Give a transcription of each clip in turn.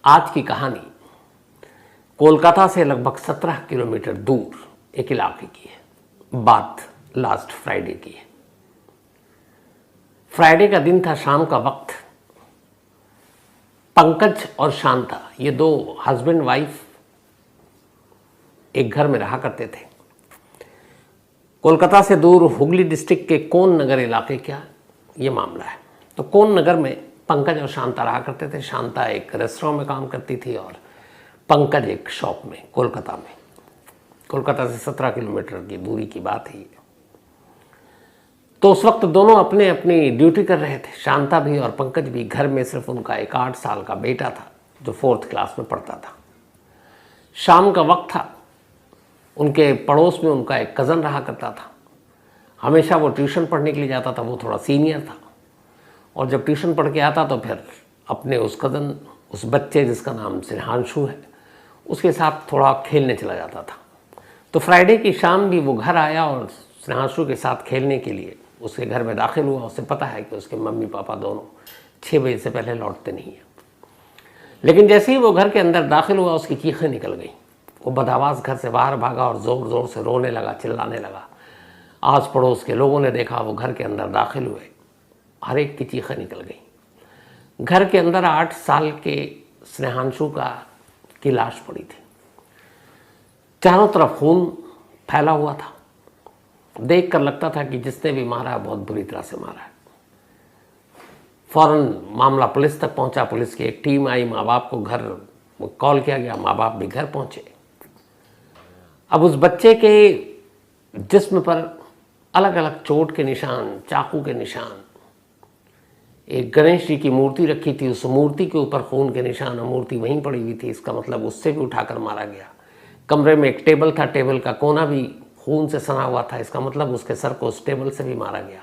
आज की कहानी कोलकाता से लगभग 17 किलोमीटर दूर एक इलाके की है। बात लास्ट फ्राइडे की है। फ्राइडे का दिन था, शाम का वक्त। पंकज और शांता, ये दो हस्बैंड वाइफ एक घर में रहा करते थे। कोलकाता से दूर हुगली डिस्ट्रिक्ट के कोन नगर इलाके का ये मामला है। तो कोन नगर में पंकज और शांता रहा करते थे। शांता एक रेस्टोरेंट में काम करती थी और पंकज एक शॉप में कोलकाता में। कोलकाता से 17 किलोमीटर की दूरी की बात है। तो उस वक्त दोनों अपने अपनी ड्यूटी कर रहे थे, शांता भी और पंकज भी। घर में सिर्फ उनका एक 8 साल का बेटा था जो 4th क्लास में पढ़ता था। शाम का वक्त था। उनके पड़ोस में उनका एक कज़न रहा करता था। हमेशा वो ट्यूशन पढ़ने के लिए जाता था। वो थोड़ा सीनियर था और जब ट्यूशन पढ़ के आता तो फिर अपने उस कज़न, उस बच्चे जिसका नाम स्नेहांशु है, उसके साथ थोड़ा खेलने चला जाता था। तो फ्राइडे की शाम भी वो घर आया और स्नेहांशु के साथ खेलने के लिए उसके घर में दाखिल हुआ। उसे पता है कि उसके मम्मी पापा दोनों 6 बजे से पहले लौटते नहीं हैं। लेकिन जैसे ही वो घर के अंदर दाखिल हुआ, उसकी चीखें निकल गईं। वो बदआवाज़ घर से बाहर भागा और ज़ोर ज़ोर से रोने लगा, चिल्लाने लगा। आस पड़ोस के लोगों ने देखा, वो घर के अंदर दाखिल हुए, हर एक की चीखें निकल गईं। घर के अंदर 8 साल के स्नेहांशु की लाश पड़ी थी। चारों तरफ खून फैला हुआ था। देख कर लगता था कि जिसने भी मारा है बहुत बुरी तरह से मारा है। फौरन मामला पुलिस तक पहुंचा। पुलिस की एक टीम आई। माँ बाप को घर कॉल किया गया। माँ बाप भी घर पहुंचे। अब उस बच्चे के जिस्म पर अलग अलग चोट के निशान, चाकू के निशान। एक गणेश जी की मूर्ति रखी थी, उस मूर्ति के ऊपर खून के निशान। मूर्ति वहीं पड़ी हुई थी, इसका मतलब उससे भी उठाकर मारा गया। कमरे में एक टेबल था, टेबल का कोना भी खून से सना हुआ था, इसका मतलब उसके सर को उस टेबल से भी मारा गया।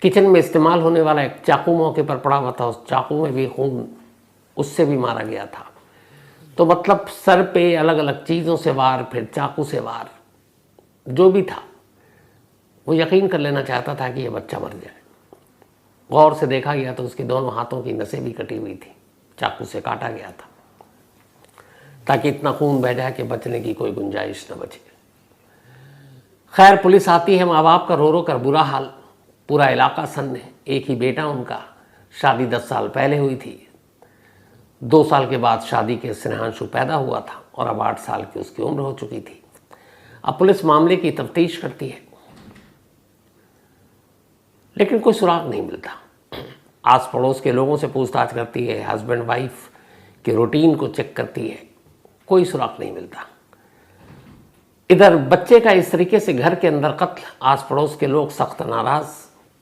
किचन में इस्तेमाल होने वाला एक चाकू मौके पर पड़ा हुआ था, उस चाकू में भी खून, उससे भी मारा गया था। तो मतलब सर पे अलग अलग चीज़ों से वार, फिर चाकू से वार। जो भी था वो यकीन कर लेना चाहता था कि ये बच्चा मर जाए। गौर से देखा गया तो उसके दोनों हाथों की नसें भी कटी हुई थी, चाकू से काटा गया था ताकि इतना खून बह जाए कि बचने की कोई गुंजाइश न बचे। खैर, पुलिस आती है। माँ बाप का रो रो कर बुरा हाल, पूरा इलाका सन्न है। एक ही बेटा उनका, शादी 10 साल पहले हुई थी। 2 साल के बाद शादी के स्नेहांशु पैदा हुआ था और अब 8 साल की उसकी उम्र हो चुकी थी। अब पुलिस मामले की तफ्तीश करती है लेकिन कोई सुराग नहीं मिलता। आस पड़ोस के लोगों से पूछताछ करती है, हस्बैंड वाइफ के रूटीन को चेक करती है, कोई सुराग नहीं मिलता। इधर बच्चे का इस तरीके से घर के अंदर कत्ल, आस पड़ोस के लोग सख्त नाराज।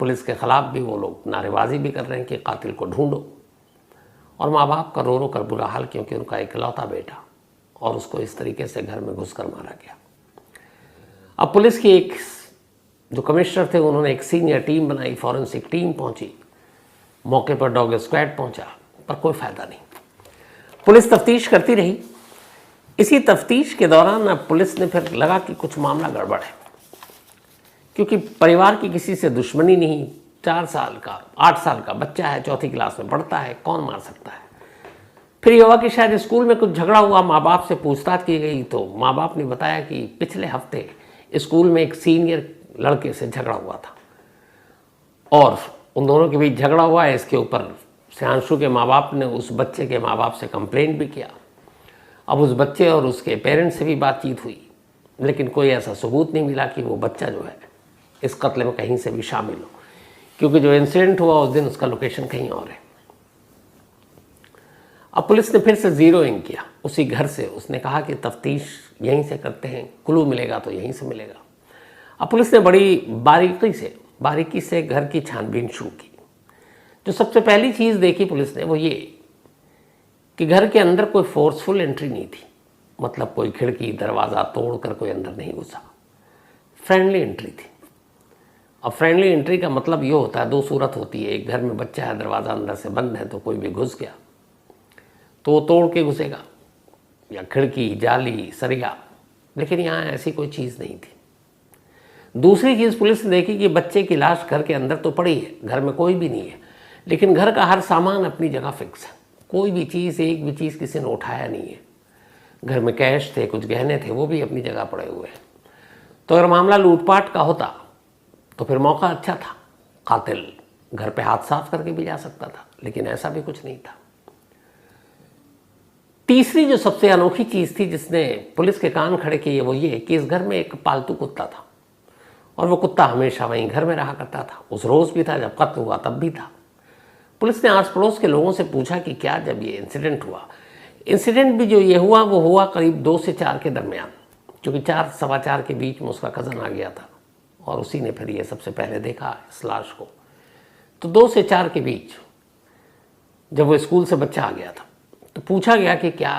पुलिस के खिलाफ भी वो लोग नारेबाजी भी कर रहे हैं कि कातिल को ढूंढो। और माँ बाप का रो रो कर बुरा हाल, क्योंकि उनका इकलौता बेटा और उसको इस तरीके से घर में घुसकर मारा गया। अब पुलिस की एक जो कमिश्नर थे, उन्होंने एक सीनियर टीम बनाई, फॉरेंसिक टीम पहुंची। मौके पर डॉग स्क्वाड पहुंचा, पर कोई फायदा नहीं। पुलिस तफ्तीश करती रही। इसी तफ्तीश के दौरान अब पुलिस ने फिर लगा कि कुछ मामला गड़बड़ है, क्योंकि परिवार की किसी से दुश्मनी नहीं। 4 साल का, 8 साल का बच्चा है, 4th क्लास में पढ़ता है, कौन मार सकता है। फिर ये हुआ कि शायद स्कूल में कुछ झगड़ा हुआ। माँ बाप से पूछताछ की गई तो माँ बाप ने बताया कि पिछले हफ्ते स्कूल में एक सीनियर लड़के से झगड़ा हुआ था और उन दोनों के बीच झगड़ा हुआ है। इसके ऊपर स्नेहांशु के माँ बाप ने उस बच्चे के माँ बाप से कंप्लेंट भी किया। अब उस बच्चे और उसके पेरेंट्स से भी बातचीत हुई, लेकिन कोई ऐसा सबूत नहीं मिला कि वो बच्चा जो है इस कत्ल में कहीं से भी शामिल हो, क्योंकि जो इंसिडेंट हुआ उस दिन उसका लोकेशन कहीं और है। अब पुलिस ने फिर से ज़ीरोइंग किया उसी घर से। उसने कहा कि तफ्तीश यहीं से करते हैं, क्लू मिलेगा तो यहीं से मिलेगा। अब पुलिस ने बड़ी बारीकी से घर की छानबीन शुरू की। जो सबसे पहली चीज़ देखी पुलिस ने वो ये कि घर के अंदर कोई फोर्सफुल एंट्री नहीं थी। मतलब कोई खिड़की दरवाज़ा तोड़कर कोई अंदर नहीं घुसा, फ्रेंडली एंट्री थी। अब फ्रेंडली एंट्री का मतलब ये होता है, 2 सूरत होती है। एक घर में बच्चा है, दरवाज़ा अंदर से बंद है, तो कोई भी घुस गया तो वो तोड़ के घुसेगा, या खिड़की, जाली, सरिया। लेकिन यहाँ ऐसी कोई चीज़ नहीं थी। दूसरी चीज़ पुलिस ने देखी कि बच्चे की लाश घर के अंदर तो पड़ी है, घर में कोई भी नहीं है, लेकिन घर का हर सामान अपनी जगह फिक्स है। कोई भी चीज़, एक भी चीज़ किसी ने उठाया नहीं है। घर में कैश थे, कुछ गहने थे, वो भी अपनी जगह पड़े हुए हैं। तो अगर मामला लूटपाट का होता तो फिर मौका अच्छा था, कातिल घर पे हाथ साफ करके भी जा सकता था, लेकिन ऐसा भी कुछ नहीं था। तीसरी जो सबसे अनोखी चीज़ थी जिसने पुलिस के कान खड़े किए, वो ये कि इस घर में एक पालतू कुत्ता था और वो कुत्ता हमेशा वहीं घर में रहा करता था। उस रोज़ भी था, जब कत्ल हुआ तब भी था। पुलिस ने आस पड़ोस के लोगों से पूछा कि क्या जब ये इंसिडेंट हुआ, इंसिडेंट भी जो ये हुआ वो हुआ करीब 2 से 4 के दरमियान, क्योंकि 4 सवा 4 के बीच में उसका कज़न आ गया था और उसी ने फिर ये सबसे पहले देखा इस लाश को। तो 2 से 4 के बीच जब वो स्कूल से बच्चा आ गया था तो पूछा गया कि क्या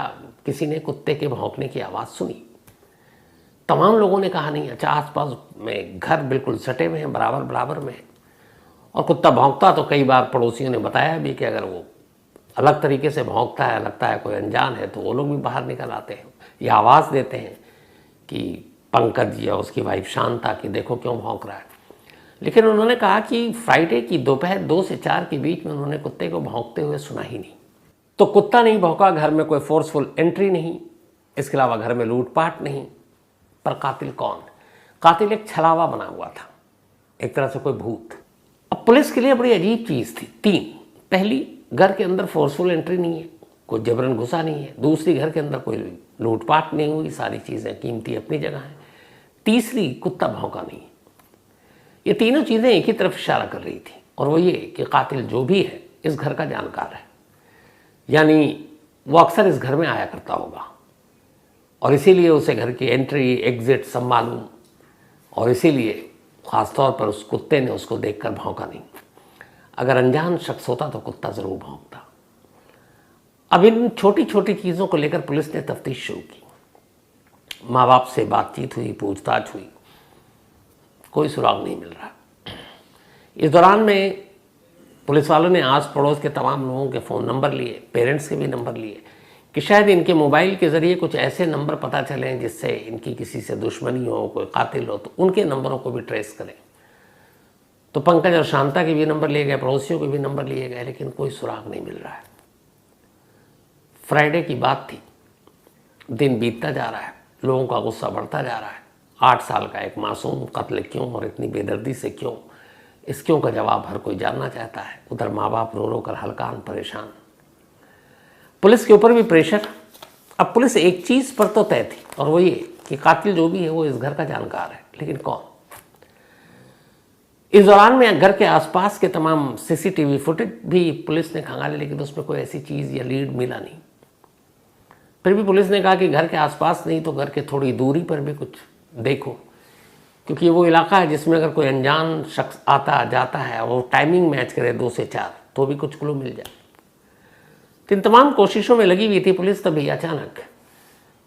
किसी ने कुत्ते के भौंकने की आवाज़ सुनी। तमाम लोगों ने कहा नहीं। अच्छा, आसपास में घर बिल्कुल सटे हुए हैं, बराबर बराबर में, और कुत्ता भौंकता तो कई बार पड़ोसियों ने बताया भी कि अगर वो अलग तरीके से भौंकता है, लगता है कोई अनजान है, तो वो लोग भी बाहर निकल आते हैं या आवाज़ देते हैं कि पंकज या उसकी वाइफ शांता कि देखो क्यों भौंक रहा है। लेकिन उन्होंने कहा कि फ्राइडे की दोपहर 2 से 4 के बीच में उन्होंने कुत्ते को भौंकते हुए सुना ही नहीं। तो कुत्ता नहीं भौंका, घर में कोई फोर्सफुल एंट्री नहीं, इसके अलावा घर में लूटपाट नहीं। पर कातिल कौन? कातिल एक छलावा बना हुआ था, एक तरह से कोई भूत। अब पुलिस के लिए बड़ी अजीब चीज़ थी 3। पहली, घर के अंदर फोर्सफुल एंट्री नहीं है, कोई जबरन घुसा नहीं है। दूसरी, घर के अंदर कोई लूटपाट नहीं हुई, सारी चीज़ें कीमती अपनी जगह हैं। तीसरी, कुत्ता भौंका नहीं। ये तीनों चीज़ें एक ही तरफ इशारा कर रही थी, और वो ये कि कातिल जो भी है इस घर का जानकार है, यानी वो अक्सर इस घर में आया करता होगा और इसीलिए उसे घर की एंट्री एग्जिट सब मालूम, और इसीलिए ख़ासतौर पर उस कुत्ते ने उसको देखकर भौंका नहीं। अगर अनजान शख्स होता तो कुत्ता ज़रूर भौंकता। अब इन छोटी छोटी चीज़ों को लेकर पुलिस ने तफ्तीश शुरू की। माँ बाप से बातचीत हुई, पूछताछ हुई, कोई सुराग नहीं मिल रहा। इस दौरान में पुलिस वालों ने आस पड़ोस के तमाम लोगों के फ़ोन नंबर लिए, पेरेंट्स के भी नंबर लिए कि शायद इनके मोबाइल के ज़रिए कुछ ऐसे नंबर पता चलें जिससे इनकी किसी से दुश्मनी हो, कोई कातिल हो, तो उनके नंबरों को भी ट्रेस करें। तो पंकज और शांता के भी नंबर लिए गए, पड़ोसियों के भी नंबर लिए गए, लेकिन कोई सुराग नहीं मिल रहा है। फ्राइडे की बात थी, दिन बीतता जा रहा है, लोगों का गुस्सा बढ़ता जा रहा है। 8 साल का एक मासूम कत्ल क्यों और इतनी बेदर्दी से क्यों, इस क्यों का जवाब हर कोई जानना चाहता है। उधर माँ बाप रो रो कर हलकान परेशान, पुलिस के ऊपर भी प्रेशर। अब पुलिस एक चीज़ पर तो तय थी, और वो ये कि कातिल जो भी है वो इस घर का जानकार है, लेकिन कौन? इस दौरान में घर के आसपास के तमाम सीसीटीवी फुटेज भी पुलिस ने खंगाले, लेकिन उसमें कोई ऐसी चीज़ या लीड मिला नहीं। फिर भी पुलिस ने कहा कि घर के आसपास नहीं तो घर के थोड़ी दूरी पर भी कुछ देखो, क्योंकि ये वो इलाका है जिसमें अगर कोई अनजान शख्स आता जाता है और वो टाइमिंग मैच करे 2 से 4 तो भी कुछ क्लू मिल जाए। तो इन तमाम कोशिशों में लगी हुई थी पुलिस, तभी अचानक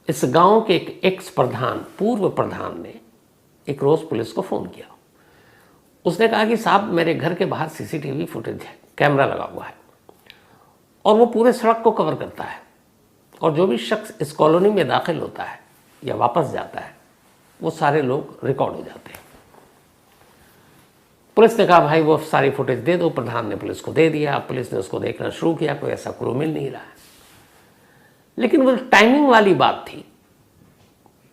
इस गांव के एक एक्स प्रधान, पूर्व प्रधान ने एक रोज़ पुलिस को फ़ोन किया। उसने कहा कि साहब मेरे घर के बाहर सीसीटीवी फुटेज है, कैमरा लगा हुआ है और वो पूरे सड़क को कवर करता है, और जो भी शख्स इस कॉलोनी में दाखिल होता है या वापस जाता है वो सारे लोग रिकॉर्ड हो जाते हैं। पुलिस ने कहा भाई वो सारी फुटेज दे दो। प्रधान ने पुलिस को दे दिया। पुलिस ने उसको देखना शुरू किया, कोई ऐसा क्लू मिल नहीं रहा है। लेकिन वो टाइमिंग वाली बात थी,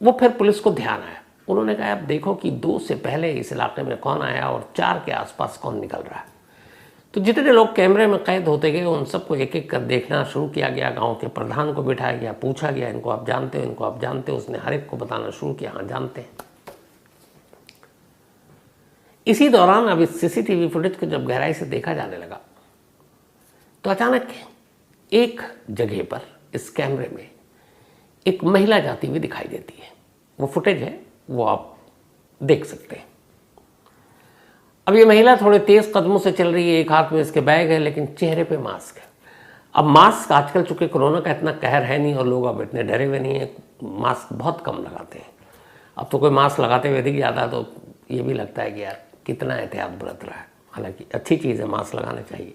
वो फिर पुलिस को ध्यान आया। उन्होंने कहा अब देखो कि 2 से पहले इस इलाके में कौन आया और 4 के आसपास कौन निकल रहा है। तो जितने लोग कैमरे में कैद होते गए उन सबको एक एक कर देखना शुरू किया गया। गांव के प्रधान को बिठाया गया, पूछा गया इनको आप जानते हो, इनको आप जानते हो। उसने हर एक को बताना शुरू किया, हाँ जानते हैं। इसी दौरान अब इस सीसीटीवी फुटेज को जब गहराई से देखा जाने लगा तो अचानक एक जगह पर इस कैमरे में एक महिला जाती हुई दिखाई देती है। वो फुटेज है, वो आप देख सकते हैं। अब ये महिला थोड़े तेज कदमों से चल रही है, एक हाथ में इसके बैग है, लेकिन चेहरे पे मास्क है। अब मास्क आजकल चूंकि कोरोना का इतना कहर है नहीं और लोग अब इतने डरे हुए नहीं हैं, मास्क बहुत कम लगाते हैं। अब तो कोई मास्क लगाते हुए दिख जाता है तो ये भी लगता है कि यार कितना एहतियात बरत रहा है। हालांकि अच्छी चीज़ है, मास्क लगाना चाहिए,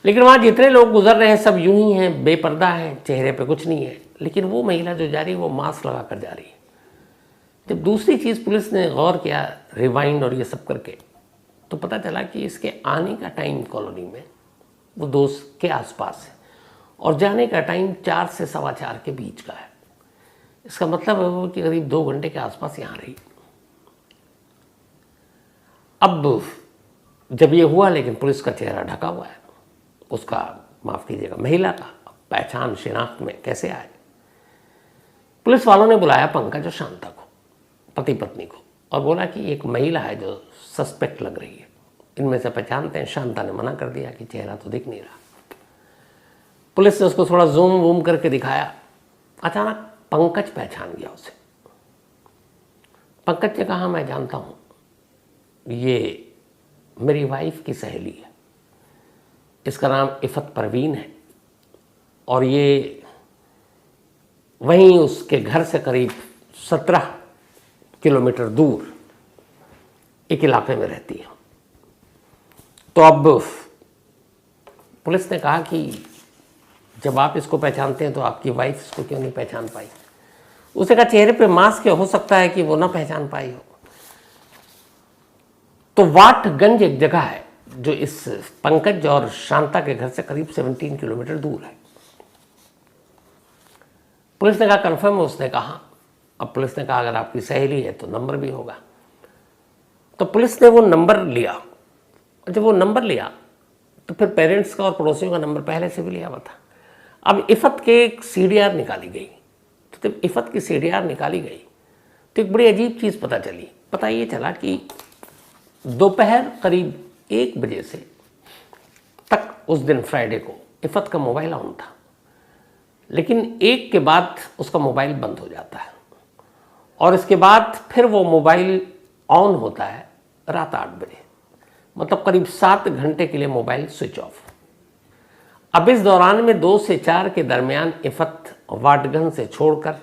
लेकिन वहाँ जितने लोग गुजर रहे हैं सब यूं ही हैं, बेपर्दा हैं, चेहरे पे कुछ नहीं है। लेकिन वो महिला जो जा रही है वो मास्क लगा कर जा रही है। जब दूसरी चीज़ पुलिस ने गौर किया, रिवाइंड और ये सब करके, तो पता चला कि इसके आने का टाइम कॉलोनी में वो 2 के आसपास है और जाने का टाइम 4 से 4:15 के बीच का है। इसका मतलब है वो कि करीब 2 घंटे के आसपास यहाँ रही। अब जब ये हुआ, लेकिन पुलिस का चेहरा ढका हुआ है, उसका, माफ़ कीजिएगा, महिला का पहचान शिनाख्त में कैसे आए। पुलिस वालों ने बुलाया पंकज और शांता को, पति पत्नी को, और बोला कि एक महिला है जो सस्पेक्ट लग रही है, इनमें से पहचानते हैं। शांता ने मना कर दिया कि चेहरा तो दिख नहीं रहा। पुलिस ने उसको थोड़ा जूम वूम करके दिखाया। अचानक पंकज पहचान गया उसे। पंकज ने कहा, मैं जानता हूँ, ये मेरी वाइफ की सहेली है, इसका नाम इफ़त परवीन है, और ये वहीं उसके घर से करीब 17 किलोमीटर दूर एक इलाके में रहती है। तो अब पुलिस ने कहा कि जब आप इसको पहचानते हैं तो आपकी वाइफ इसको क्यों नहीं पहचान पाई। उसने कहा, चेहरे पे मास्क है, हो सकता है कि वो ना पहचान पाई हो। तो वाटगंज एक जगह है जो इस पंकज और शांता के घर से करीब 17 किलोमीटर दूर है। पुलिस ने कहा, कंफर्म है? उसने कहा। अब पुलिस ने कहा, अगर आपकी सहेली है तो नंबर भी होगा। तो पुलिस ने वो नंबर लिया, और जब वो नंबर लिया तो फिर पेरेंट्स का और पड़ोसियों का नंबर पहले से भी लिया हुआ था। अब इफ़त के एक CDR निकाली गई। तो जब इफ़त की CDR निकाली गई तो एक बड़ी अजीब चीज़ पता चली। पता ये चला कि दोपहर करीब 1 बजे से तक उस दिन फ्राइडे को इफ़त का मोबाइल ऑन था, लेकिन 1 के बाद उसका मोबाइल बंद हो जाता है, और इसके बाद फिर वो मोबाइल ऑन होता है रात 8 बजे, मतलब करीब 7 घंटे के लिए मोबाइल स्विच ऑफ। अब इस दौरान में 2 से 4 के दरमियान इफ़त वाटगंज से छोड़कर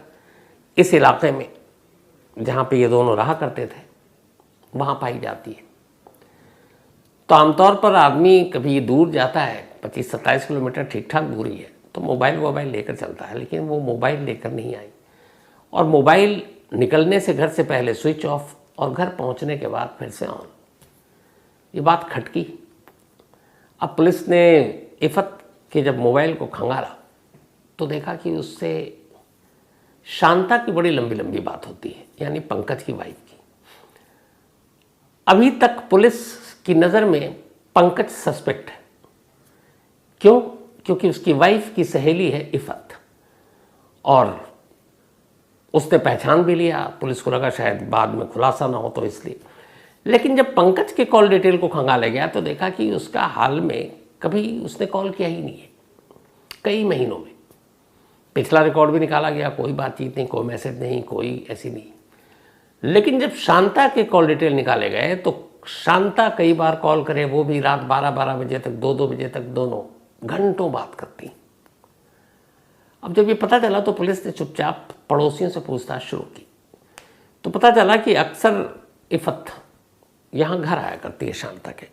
इस इलाके में जहाँ पे ये दोनों रहा करते थे वहाँ पाई जाती है। तो आमतौर पर आदमी कभी दूर जाता है, 25-27 किलोमीटर ठीक ठाक दूरी है, तो मोबाइल लेकर चलता है, लेकिन वो मोबाइल लेकर नहीं आई, और मोबाइल निकलने से घर से पहले स्विच ऑफ, और घर पहुंचने के बाद फिर से ऑन। ये बात खटकी। अब पुलिस ने इफ़त के जब मोबाइल को खंगाला तो देखा कि उससे शांता की बड़ी लंबी लंबी बात होती है, यानी पंकज की वाइफ की। अभी तक पुलिस की नज़र में पंकज सस्पेक्ट है। क्यों? क्योंकि उसकी वाइफ की सहेली है इफ़त, और उसने पहचान भी लिया। पुलिस को लगा शायद बाद में खुलासा ना हो तो इसलिए। लेकिन जब पंकज के कॉल डिटेल को खंगाला गया तो देखा कि उसका हाल में कभी उसने कॉल किया ही नहीं है, कई महीनों में। पिछला रिकॉर्ड भी निकाला गया, कोई बातचीत नहीं, कोई मैसेज नहीं, कोई ऐसी नहीं। लेकिन जब शांता के कॉल डिटेल निकाले गए तो शांता कई बार कॉल करे, वो भी रात 12-12 बजे तक, 2-2 बजे तक, दोनों घंटों बात करती। अब जब ये पता चला तो पुलिस ने चुपचाप पड़ोसियों से पूछताछ शुरू की। तो पता चला कि अक्सर इफ़त यहाँ घर आया करती है शांता के,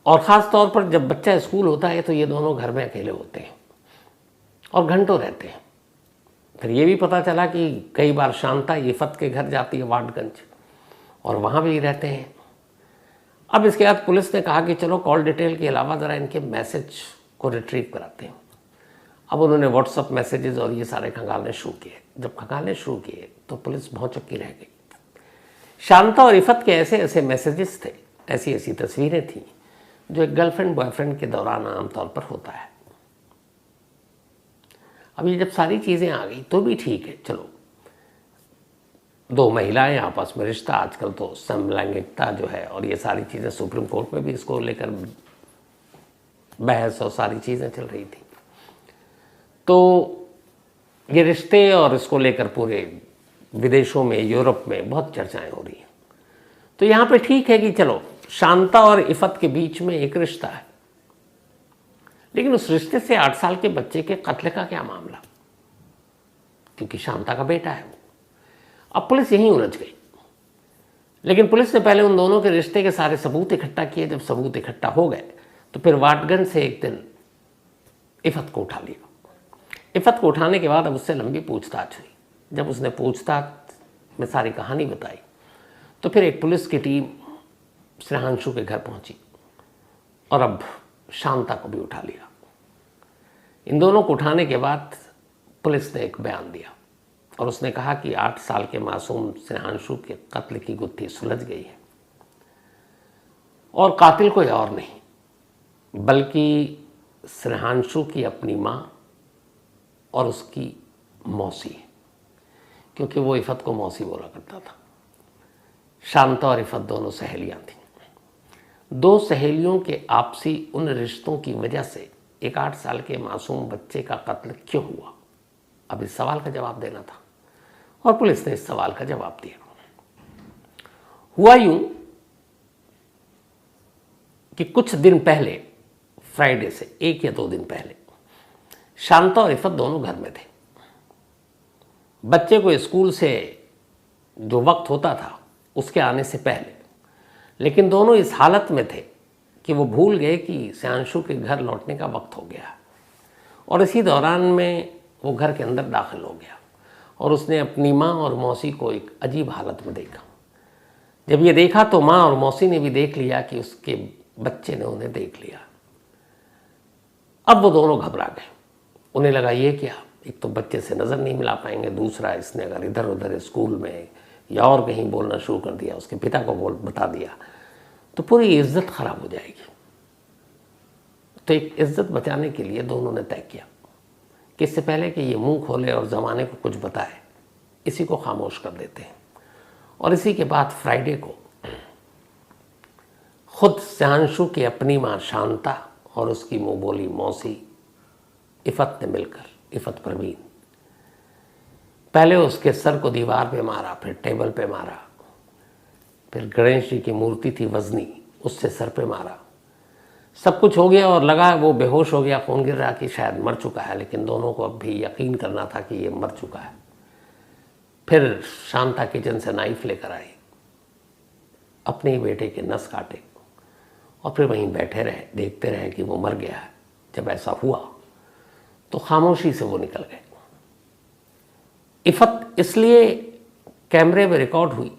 और ख़ास तौर पर जब बच्चा स्कूल होता है तो ये दोनों घर में अकेले होते हैं और घंटों रहते हैं। फिर ये भी पता चला कि कई बार शांता इफ़त के घर जाती है वाटगंज, और वहाँ भी रहते हैं। अब इसके बाद पुलिस ने कहा कि चलो कॉल डिटेल के अलावा ज़रा इनके मैसेज को रिट्रीव कराते हैं। अब उन्होंने व्हाट्सअप मैसेजेस और ये सारे खंगालने शुरू किए। जब खंगालने शुरू किए तो पुलिस भौचक्की रह गई। शांता और इफ़त के ऐसे ऐसे मैसेजेस थे, ऐसी ऐसी तस्वीरें थीं जो एक गर्लफ्रेंड बॉयफ्रेंड के दौरान आमतौर पर होता है। अब ये जब सारी चीज़ें आ गई तो भी ठीक है, चलो, 2 महिलाएं आपस में रिश्ता, आजकल तो समलैंगिकता जो है और ये सारी चीज़ें, सुप्रीम कोर्ट में भी इसको लेकर बहस और सारी चीज़ें चल रही थी। तो ये रिश्ते और इसको लेकर पूरे विदेशों में, यूरोप में बहुत चर्चाएं हो रही हैं। तो यहाँ पे ठीक है कि चलो शांता और इफ़त के बीच में एक रिश्ता है, लेकिन उस रिश्ते से 8 साल के बच्चे के कत्ल का क्या मामला? क्योंकि शांता का बेटा है वो। अब पुलिस यहीं उलझ गई। लेकिन पुलिस ने पहले उन दोनों के रिश्ते के सारे सबूत इकट्ठा किए। जब सबूत इकट्ठा हो गए तो फिर वाटगंज से एक दिन इफ़त को उठा लिया। इफ़त को उठाने के बाद अब उससे लंबी पूछताछ हुई। जब उसने पूछताछ में सारी कहानी बताई तो फिर एक पुलिस की टीम श्रेयांशु के घर पहुंची और अब शांता को भी उठा लिया। इन दोनों को उठाने के बाद पुलिस ने एक बयान दिया और उसने कहा कि 8 साल के मासूम स्नेहांशु के कत्ल की गुत्थी सुलझ गई है और कातिल कोई और नहीं बल्कि स्नेहांशु की अपनी माँ और उसकी मौसी है, क्योंकि वो इफ़त को मौसी बोला करता था। शांता और इफ़त दोनों सहेलियाँ थीं। 2 सहेलियों के आपसी उन रिश्तों की वजह से एक 8 साल के मासूम बच्चे का कत्ल क्यों हुआ, अब इस सवाल का जवाब देना था और पुलिस ने इस सवाल का जवाब दिया। हुआ यूं कि कुछ दिन पहले, फ्राइडे से 1 या 2 दिन पहले, शांता और इफ़त दोनों घर में थे। बच्चे को स्कूल से जो वक्त होता था उसके आने से पहले, लेकिन दोनों इस हालत में थे कि वो भूल गए कि स्नेहांशु के घर लौटने का वक्त हो गया और इसी दौरान में वो घर के अंदर दाखिल हो गया और उसने अपनी माँ और मौसी को एक अजीब हालत में देखा। जब ये देखा तो माँ और मौसी ने भी देख लिया कि उसके बच्चे ने उन्हें देख लिया। अब वो दोनों घबरा गए। उन्हें लगा ये क्या, एक तो बच्चे से नज़र नहीं मिला पाएंगे, दूसरा इसने अगर इधर उधर स्कूल में या और कहीं बोलना शुरू कर दिया, उसके पिता को बता दिया, तो पूरी इज्जत खराब हो जाएगी। तो एक इज्जत बचाने के लिए दोनों ने तय किया कि इससे पहले कि ये मुंह खोले और ज़माने को कुछ बताए, इसी को खामोश कर देते हैं। और इसी के बाद फ्राइडे को खुद स्नेहांशु की अपनी माँ शांता और उसकी मुँह बोली मौसी इफ़त ने मिलकर, इफ़त परवीन, पहले उसके सर को दीवार पे मारा, फिर टेबल पे मारा, फिर गणेश जी की मूर्ति थी वजनी, उससे सर पे मारा। सब कुछ हो गया और लगा वो बेहोश हो गया, खून गिर रहा कि शायद मर चुका है, लेकिन दोनों को अब भी यकीन करना था कि ये मर चुका है। फिर शांता किचन से नाइफ लेकर आई, अपने ही बेटे के नस काटे और फिर वहीं बैठे रहे, देखते रहे कि वो मर गया है। जब ऐसा हुआ तो खामोशी से वो निकल गए। इफ़त इसलिए कैमरे में रिकॉर्ड हुई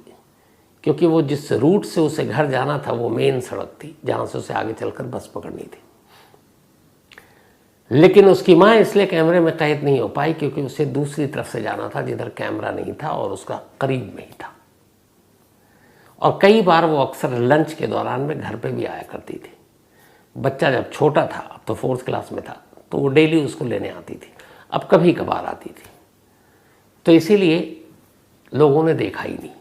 क्योंकि वो जिस रूट से उसे घर जाना था वो मेन सड़क थी जहाँ से उसे आगे चलकर बस पकड़नी थी। लेकिन उसकी माँ इसलिए कैमरे में कैद नहीं हो पाई क्योंकि उसे दूसरी तरफ से जाना था जिधर कैमरा नहीं था और उसका करीब में ही था। और कई बार वो अक्सर लंच के दौरान में घर पे भी आया करती थी। बच्चा जब छोटा था, अब तो 4th क्लास में था, तो वो डेली उसको लेने आती थी, अब कभी कभार आती थी। तो इसीलिए लोगों ने देखा ही नहीं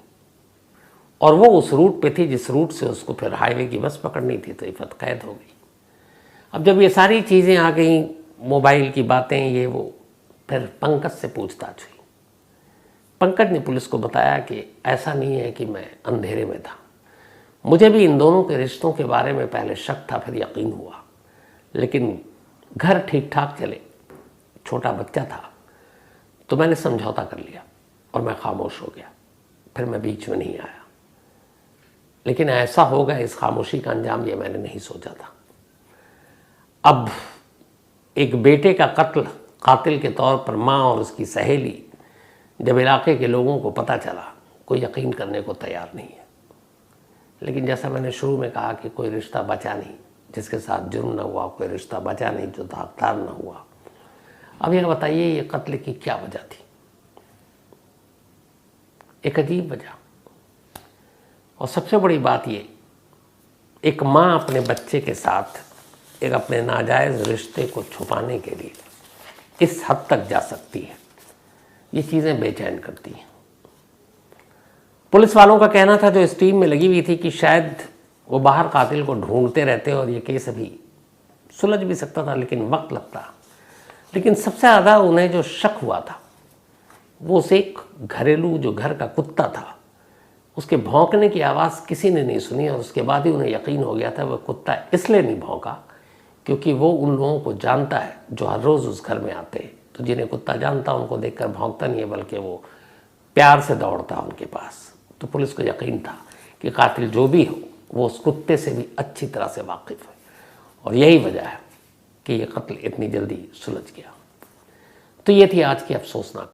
और वो उस रूट पे थी जिस रूट से उसको फिर हाईवे की बस पकड़नी थी, तो इफ़त कैद हो गई। अब जब ये सारी चीज़ें आ गई, मोबाइल की बातें, ये वो, फिर पंकज से पूछताछ हुई। पंकज ने पुलिस को बताया कि ऐसा नहीं है कि मैं अंधेरे में था, मुझे भी इन दोनों के रिश्तों के बारे में पहले शक था, फिर यकीन हुआ, लेकिन घर ठीक ठाक चले, छोटा बच्चा था, तो मैंने समझौता कर लिया और मैं खामोश हो गया, फिर मैं बीच में नहीं आया। लेकिन ऐसा होगा, इस खामोशी का अंजाम ये मैंने नहीं सोचा था। अब एक बेटे का कत्ल कातिल के तौर पर माँ और उसकी सहेली, जब इलाके के लोगों को पता चला, कोई यकीन करने को तैयार नहीं है। लेकिन जैसा मैंने शुरू में कहा कि कोई रिश्ता बचा नहीं जिसके साथ जुर्म न हुआ, कोई रिश्ता बचा नहीं जो दागदार न हुआ। अब यह बताइए ये कत्ल की क्या वजह थी? एक अजीब वजह। और सबसे बड़ी बात ये, एक माँ अपने बच्चे के साथ एक अपने नाजायज़ रिश्ते को छुपाने के लिए इस हद तक जा सकती है, ये चीज़ें बेचैन करती हैं। पुलिस वालों का कहना था जो इस टीम में लगी हुई थी कि शायद वो बाहर कातिल को ढूंढते रहते और ये केस अभी सुलझ भी सकता था, लेकिन वक्त लगता। लेकिन सबसे ज़्यादा उन्हें जो शक हुआ था वो उसे एक घरेलू जो घर का कुत्ता था, उसके भौंकने की आवाज़ किसी ने नहीं सुनी और उसके बाद ही उन्हें यकीन हो गया था वह कुत्ता इसलिए नहीं भौंका क्योंकि वो उन लोगों को जानता है जो हर रोज़ उस घर में आते हैं। तो जिन्हें कुत्ता जानता उनको देखकर भौंकता नहीं है, बल्कि वो प्यार से दौड़ता उनके पास। तो पुलिस को यकीन था कि कातिल जो भी हो वो उस कुत्ते से भी अच्छी तरह से वाकिफ़ है और यही वजह है कि ये कत्ल इतनी जल्दी सुलझ गया। तो ये थी आज की अफसोसनाक